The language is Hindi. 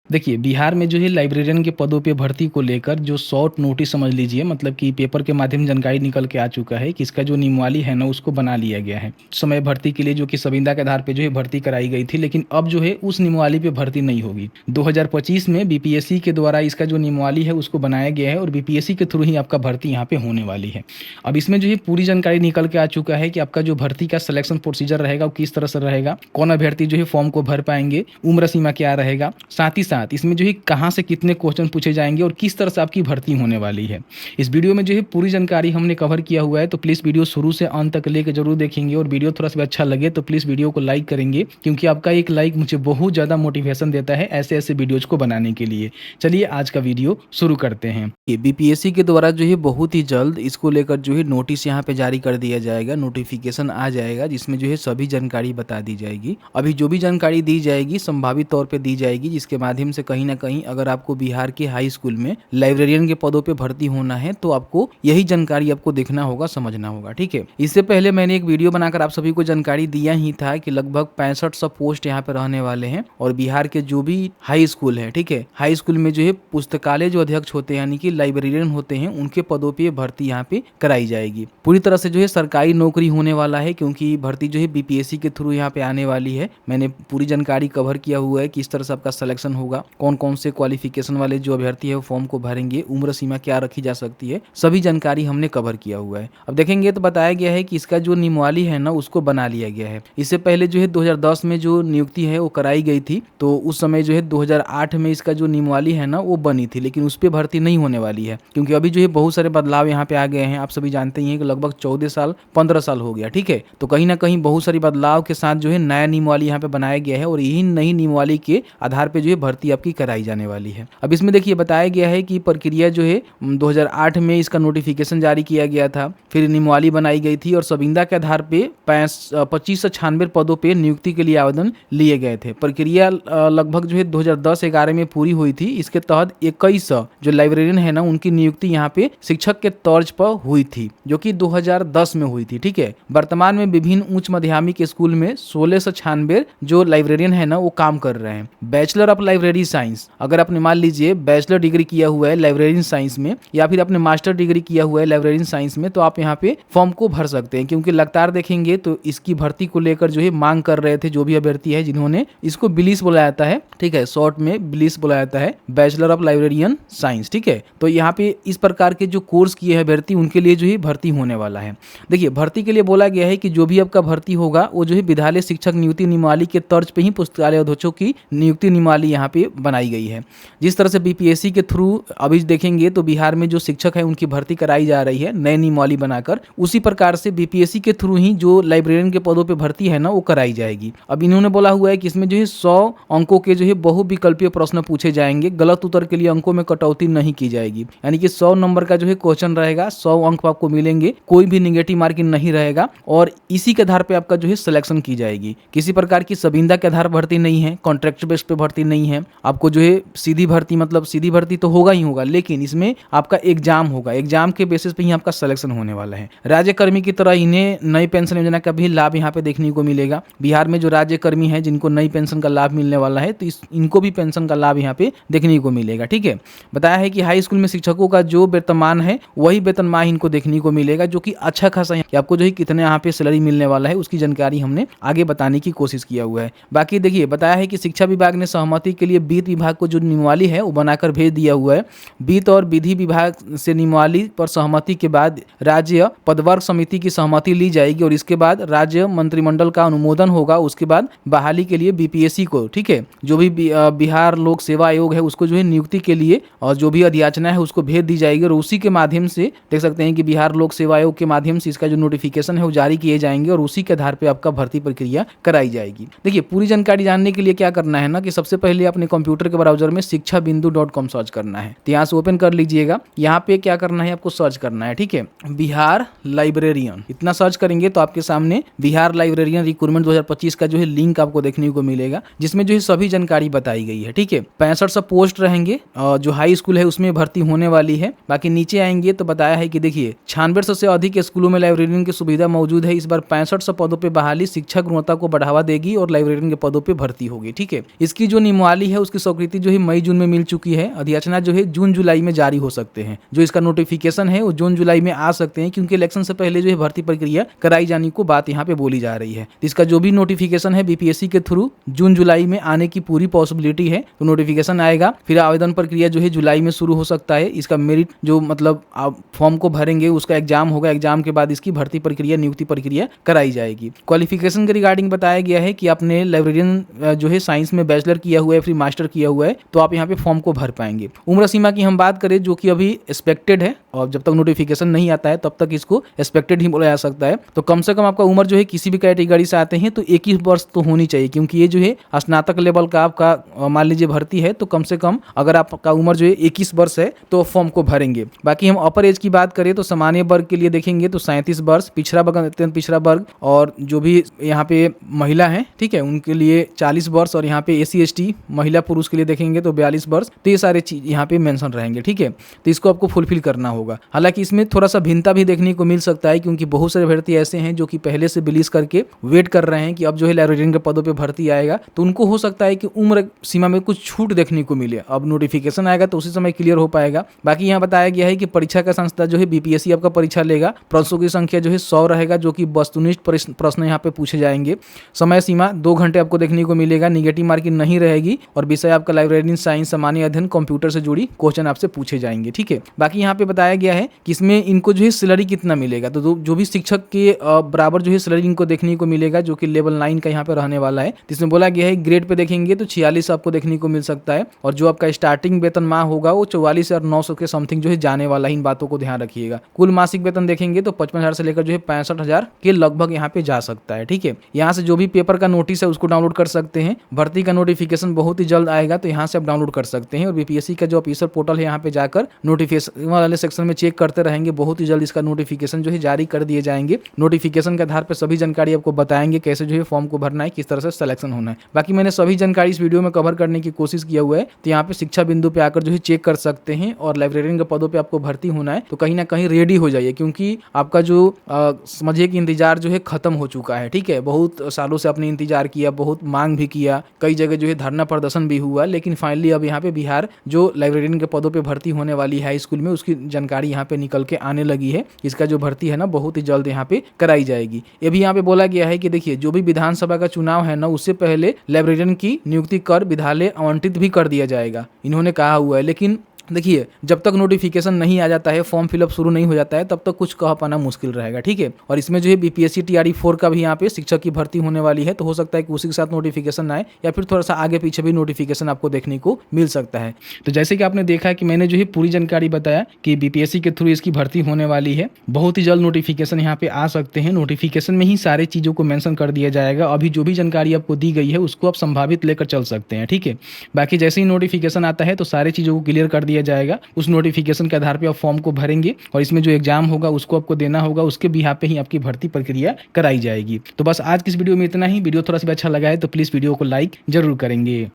देखिए, बिहार में जो है लाइब्रेरियन के पदों पे भर्ती को लेकर जो शॉर्ट नोटिस समझ लीजिए, मतलब कि पेपर के माध्यम से जानकारी निकल के आ चुका है कि इसका जो नियमावली है ना उसको बना लिया गया है। उस समय भर्ती के लिए जो कि संविदा के आधार पे जो है भर्ती कराई गई थी, लेकिन अब जो है उस नियमावली पे भर्ती नहीं होगी। 2025 में बीपीएससी के द्वारा इसका जो नियमावली है उसको बनाया गया है और बीपीएससी के थ्रू ही आपका भर्ती यहाँ पे होने वाली है। अब इसमें जो है पूरी जानकारी निकल के आ चुका है कि आपका जो भर्ती का सिलेक्शन प्रोसीजर रहेगा वो किस तरह से रहेगा, कौन अभ्यर्थी जो है फॉर्म को भर पाएंगे, उम्र सीमा क्या रहेगा, साथ ही साथ इसमें जो है कहाँ से कितने क्वेश्चन पूछे जाएंगे और किस तरह से आपकी भर्ती होने वाली है। इस वीडियो में जो है पूरी जानकारी हमने कवर किया हुआ है, तो प्लीज़ वीडियो शुरू से अंत तक लेकर जरूर देखेंगे और वीडियो थोड़ा सा भी अच्छा लगे तो प्लीज़ वीडियो को लाइक करेंगे, क्योंकि आपका एक लाइक मुझे बहुत ज़्यादा मोटिवेशन देता है ऐसे ऐसे वीडियोज़ को बनाने के लिए। चलिए आज का वीडियो शुरू करते हैं। ये बीपीएससी के द्वारा जो है बहुत ही जल्द इसको लेकर जो है नोटिस यहाँ पे जारी कर दिया जाएगा, नोटिफिकेशन आ जाएगा जिसमें जो है सभी जानकारी बता दी जाएगी। अभी जो भी जानकारी दी जाएगी संभावित तौर पे दी जाएगी, जिसके माध्यम से कहीं ना कहीं अगर आपको बिहार के हाई स्कूल में लाइब्रेरियन के पदों पे भर्ती होना है तो आपको यही जानकारी आपको देखना होगा, समझना होगा। ठीक है, इससे पहले मैंने एक वीडियो बनाकर आप सभी को जानकारी दिया ही था कि लगभग 6500 पोस्ट यहाँ पे रहने वाले हैं और बिहार के जो भी हाई स्कूल है, ठीक है, हाई स्कूल में जो है पुस्तकालय जो अध्यक्ष होते हैं यानी कि लाइब्रेरियन होते हैं उनके पदों पे भर्ती यहाँ पे कराई जाएगी। पूरी तरह से जो है सरकारी नौकरी होने वाला है, क्योंकि भर्ती जो है बीपीएससी के थ्रू यहाँ पे आने वाली है। मैंने पूरी जानकारी कवर किया हुआ है कि इस तरह से आपका सिलेक्शन होगा, कौन कौन से क्वालिफिकेशन वाले जो अभ्यर्थी है वो फॉर्म को भरेंगे, उम्र सीमा क्या रखी जा सकती है, सभी जानकारी हमने कवर किया हुआ है। अब देखेंगे तो बताया गया है कि इसका जो नियमावली है ना उसको बना लिया गया है। इससे पहले जो है 2010 में जो नियुक्ति है वो कराई गई थी, तो उस समय जो है 2008 में इसका जो नियमावली है ना वो बनी थी, लेकिन उस पर भर्ती नहीं होने वाली है, क्योंकि अभी जो है बहुत सारे बदलाव यहाँ पे आ गए हैं। आप सभी जानते ही हैं कि लगभग 14 साल 15 साल हो गया। ठीक है, तो कहीं ना कहीं बहुत सारी बदलाव के साथ जो है नया नियमावली यहाँ पे बनाया गया है और यही नई नियमावली के आधार पे जो है भर्ती आपकी कराई जाने वाली है। अब इसमें देखिए बताया गया है कि प्रक्रिया जो है 2008 में इसका नोटिफिकेशन जारी किया गया था, फिर नियमावली बनाई गई थी और संविदा के आधार पे 2596 पदों पे नियुक्ति के लिए आवेदन लिए गए थे। प्रक्रिया लगभग जो है 2010-11 में पूरी हुई थी। इसके तहत 2100 जो लाइब्रेरियन है ना उनकी नियुक्ति यहाँ पे शिक्षक के तर्ज पर हुई थी, जो कि 2010 में हुई थी। ठीक है, वर्तमान में विभिन्न उच्च माध्यमिक स्कूल में 1696 जो लाइब्रेरियन है ना वो काम कर रहे हैं। बैचलर ऑफ लाइब्रेरी साइंस, अगर आपने मान लीजिए बैचलर डिग्री किया हुआ है लाइब्रेरियन साइंस में या फिर आपने मास्टर डिग्री किया हुआ है लाइब्रेरियन साइंस में, तो आप यहाँ पे फॉर्म को भर सकते हैं, क्योंकि लगातार देखेंगे तो इसकी भर्ती को लेकर जो है मांग कर रहे थे जो भी अभ्यर्थी है, जिन्होंने इसको बिलिस बुलाया जाता है। ठीक है, शॉर्ट में बिलिस बुलाया जाता है, बैचलर ऑफ लाइब्रेरियन साइंस। ठीक है, तो यहाँ पे इस प्रकार के जो कोर्स किए हैं अभ्यर्थी उनके लिए जो है भर्ती होने वाला है। देखिए भर्ती के लिए बोला गया है कि जो भी आपका भर्ती होगा वो जो है विद्यालय शिक्षक नियुक्ति नियमावली के तर्ज पे ही पुस्तकालय अध्यक्षों की नियुक्ति नियमावली यहाँ पे बनाई गई है। जिस तरह से बीपीएससी के थ्रू अभी देखेंगे तो बिहार में जो शिक्षक है उनकी भर्ती कराई जा रही है नई नियमावली बनाकर, उसी प्रकार से बीपीएससी के थ्रू ही जो लाइब्रेरियन के पदों पे भर्ती है ना वो कराई जाएगी। अब इन्होंने बोला हुआ है कि इसमें जो है 100 अंकों के जो है बहुविकल्पीय प्रश्न पूछे जाएंगे, गलत उत्तर के लिए अंकों में कटौती नहीं की जाएगी, यानी कि 100 नंबर का जो है क्वेश्चन रहेगा, 100 अंक आपको मिलेंगे, कोई भी निगेटिव मार्किंग नहीं रहेगा और इसी के आधार पे आपका जो है सिलेक्शन की जाएगी। किसी प्रकार की संविदा के आधार भर्ती नहीं है, कॉन्ट्रैक्ट बेस पे भर्ती नहीं है। आपको जो है सीधी भर्ती, मतलब सीधी भर्ती तो होगा ही होगा, लेकिन इसमें आपका एग्जाम होगा, एग्जाम के बेसिस पे ही आपका सिलेक्शन होने वाला है। राज्यकर्मी की तरह इन्हें नई पेंशन योजना का भी लाभ यहाँ पे देखने को मिलेगा। बिहार में जो राज्यकर्मी है जिनको नई पेंशन का लाभ मिलने वाला है, तो इनको भी पेंशन का लाभ यहाँ पे देखने को मिलेगा। ठीक है, बताया है कि हाई स्कूल में शिक्षकों का जो वेतनमान है वही वेतनमान इनको देखने को मिलेगा, जो कि अच्छा खासा है कि आपको जो है कितने यहाँ पे सैलरी मिलने वाला है उसकी जानकारी हमने आगे बताने की कोशिश किया हुआ है। बाकी देखिए बताया है कि शिक्षा विभाग ने सहमति के लिए वित्त विभाग को जो नियमावली है वो बनाकर भेज दिया हुआ है। वित्त और विधि विभाग से नियमावली पर सहमति के बाद राज्य पदवर्ग समिति की सहमति ली जाएगी और इसके बाद राज्य मंत्रिमंडल का अनुमोदन होगा। उसके बाद बहाली के लिए बीपीएससी को, ठीक है, जो भी बिहार लोक सेवा आयोग है उसको जो है नियुक्ति के लिए और जो भी अधियाचना है उसको भेज दी जाएगी और उसी के माध्यम से देख सकते हैं कि बिहार लोक सेवा आयोग के माध्यम से इसका जो नोटिफिकेशन है वो जारी किए जाएंगे और उसी के आधार पर आपका भर्ती प्रक्रिया कराई जाएगी। देखिए पूरी जानकारी जानने के लिए क्या करना है ना कि सबसे पहले अपने कंप्यूटर के ब्राउजर में शिक्षाबिंदु.com सर्च करना है, तो यहाँ से ओपन कर लीजिएगा। यहाँ पे क्या करना है, आपको सर्च करना है, ठीक है, बिहार लाइब्रेरियन, इतना सर्च करेंगे तो आपके सामने बिहार लाइब्रेरियन रिक्रूटमेंट 2025 का जो है लिंक आपको देखने को मिलेगा, जिसमें जो है सभी जानकारी बताई गई है। ठीक है, 6500 पोस्ट रहेंगे जो हाई स्कूल है उसमें भर्ती होने वाली है। बाकी नीचे आएंगे तो बताया है कि देखिए 9600 से अधिक स्कूलों में लाइब्रेरियन की सुविधा मौजूद है। इस बार 6500 पदों पर बहाली शिक्षा गुणवत्ता को बढ़ावा देगी और लाइब्रेरियन के पदों पे भर्ती होगी। ठीक है, इसकी जो नियमावली है उसकी स्वीकृति जो है मई जून में मिल चुकी है। अधियाचना जो है जून जुलाई में जारी हो सकते हैं। जो इसका नोटिफिकेशन है वो जून जुलाई में आ सकते हैं, क्योंकि इलेक्शन से पहले जो है भर्ती प्रक्रिया कराई जाने को बात यहाँ पे बोली जा रही है। इसका जो भी नोटिफिकेशन है बीपीएससी के थ्रू जून जुलाई में आने की पूरी पॉसिबिलिटी है। तो नोटिफिकेशन आएगा, फिर आवेदन प्रक्रिया जो है जुलाई में शुरू हो सकता है। इसका मेरिट जो मतलब आप फॉर्म को भरेंगे उसका एग्जाम होगा, एग्जाम के बाद इसकी भर्ती प्रक्रिया नियुक्ति प्रक्रिया कराई जाएगी। क्वालिफिकेशन के रिगार्डिंग बताया गया है कि आपने लाइब्रेरियन जो है साइंस में बैचलर किया हुआ है, फिर मास्टर किया हुआ है, तो आप यहाँ पे फॉर्म को भर पाएंगे। उम्र सीमा की हम बात करें जो कि अभी एक्सपेक्टेड है, और जब तक नोटिफिकेशन नहीं आता है तब तक इसको एक्सपेक्टेड ही बोला जा सकता है। तो कम से कम आपका उम्र जो है किसी भी कैटेगरी से आते हैं तो 21 वर्ष तो होनी चाहिए, क्योंकि ये जो है स्नातक लेवल का आपका मान लीजिए भर्ती है, तो कम से कम अगर आपका उम्र जो है 21 वर्ष है तो फॉर्म को भरेंगे। बाकी हम अपर एज की बात करें तो सामान्य वर्ग के लिए देखेंगे तो 37 वर्ष, पिछड़ा वर्ग अत्यंत पिछड़ा वर्ग और जो भी यहाँ पे महिला है, ठीक है, उनके लिए 40 वर्ष, और यहाँ पे SC ST महिला पुरुष के लिए देखेंगे तो 42 वर्ष। तो ये सारे चीज यहाँ पे मेंशन रहेंगे, ठीक है। तो इसको आपको फुलफिल करना होगा। हालांकि इसमें थोड़ा सा भिन्नता भी देखने को मिल सकता है, क्योंकि बहुत सारे अभ्यर्थी ऐसे हैं जो कि पहले से बिलीज करके वेट कर रहे हैं कि अब जो है लाइब्रेरियन के पदों पे भर्ती आएगा, तो उनको हो सकता है कि उम्र सीमा में कुछ छूट देखने को मिले। अब नोटिफिकेशन आएगा तो उसी समय क्लियर हो पाएगा। बाकी यहाँ बताया गया है कि परीक्षा का संस्था जो है बीपीएससी आपका परीक्षा लेगा। प्रश्नों की संख्या जो है 100 रहेगा, जो कि वस्तुनिष्ठ प्रश्न यहाँ पे पूछे जाएंगे। समय सीमा 2 घंटे आपको देखने को मिलेगा। निगेटिव मार्किंग नहीं रहेगी, और विषय आपका लाइब्रेरियन साइंस, सामान्य अध्ययन, कंप्यूटर से जुड़ी क्वेश्चन आपसे पूछे जाएंगे, ठीक है। बाकी यहाँ पे बताया गया है कि इसमें इनको जो है सैलरी कितना मिलेगा, तो जो भी शिक्षक के बराबर जो है सैलरी इनको देखने को मिलेगा, जो कि लेवल 9 का यहाँ पे रहने वाला है। इसमें बोला गया है ग्रेड पे देखेंगे तो 46 आपको देखने को मिल सकता है, और जो आपका स्टार्टिंग वेतन माह होगा वो 44 और 900 के समथिंग जो है जाने वाला है। इन बातों को ध्यान रखिएगा। कुल मासिक वेतन देखेंगे तो 55,000 से लेकर जो है 65,000 के लगभग यहाँ पे जा सकता है, ठीक है। यहाँ से जो भी पेपर का नोटिस है उसको डाउनलोड कर सकते हैं। भर्ती का नोटिफिकेशन बहुत ही जल्द आएगा, तो यहाँ से आप डाउनलोड कर सकते हैं। और बीपीएससी का जो ऑफिशियल पोर्टल है यहाँ पे जाकर नोटिफिकेशन वाले सेक्शन में चेक करते रहेंगे। बहुत ही जल्द इसका नोटिफिकेशन जो है जारी कर दिए जाएंगे। नोटिफिकेशन के आधार पर सभी जानकारी आपको बताएंगे, कैसे जो है फॉर्म को भरना है, किस तरह से सिलेक्शन होना है। बाकी मैंने सभी जानकारी इस वीडियो में कवर करने की कोशिश किया हुआ है। तो यहाँ पे शिक्षा बिंदु पे आकर जो है चेक कर सकते हैं, और लाइब्रेरियन के पदों पे आपको भर्ती होना है तो कहीं ना कहीं रेडी हो जाइए, क्योंकि आपका जो समझिए कि इंतजार जो है खत्म हो चुका है, ठीक है। बहुत सालों से आपने इंतजार किया, बहुत मांग भी किया, कई जगह जो है धरना प्रदर्शन भी हुआ, लेकिन फाइनली अब यहाँ पे बिहार जो लाइब्रेरियन के पदों पे भर्ती होने वाली है हाई स्कूल में, उसकी जानकारी यहाँ पे निकल के आने लगी है। इसका जो भर्ती है ना बहुत ही जल्द यहाँ पे कराई जाएगी। ये भी यहाँ पे बोला गया है कि देखिए जो भी विधानसभा का चुनाव है ना, उससे पहले लाइब्रेरियन की नियुक्ति कर विद्यालय आवंटित भी कर दिया जाएगा, इन्होंने कहा हुआ है। लेकिन देखिए जब तक नोटिफिकेशन नहीं आ जाता है, फॉर्म फिलअप शुरू नहीं हो जाता है, तब तक कुछ कह पाना मुश्किल रहेगा, ठीक है। और इसमें जो है बीपीएससी TRE 4 का भी यहाँ पे शिक्षक की भर्ती होने वाली है, तो हो सकता है कि उसी के साथ नोटिफिकेशन आए, या फिर थोड़ा सा आगे पीछे भी नोटिफिकेशन आपको देखने को मिल सकता है। तो जैसे कि आपने देखा कि मैंने जो है पूरी जानकारी बताया कि बीपीएससी के थ्रू इसकी भर्ती होने वाली है। बहुत ही जल्द नोटिफिकेशन यहाँ पे आ सकते हैं। नोटिफिकेशन में ही सारी चीज़ों को मेंशन कर दिया जाएगा। अभी जो भी जानकारी आपको दी गई है उसको आप संभावित लेकर चल सकते हैं, ठीक है। बाकी जैसे ही नोटिफिकेशन आता है तो सारी चीज़ों को क्लियर कर दिया जाएगा। उस नोटिफिकेशन के आधार पे आप फॉर्म को भरेंगे, और इसमें जो एग्जाम होगा उसको आपको देना होगा, उसके बिहाफ पे ही आपकी भर्ती प्रक्रिया कराई जाएगी। तो बस आज की इस वीडियो में इतना ही। वीडियो थोड़ा सा भी अच्छा लगा है तो प्लीज़ वीडियो को लाइक जरूर करेंगे।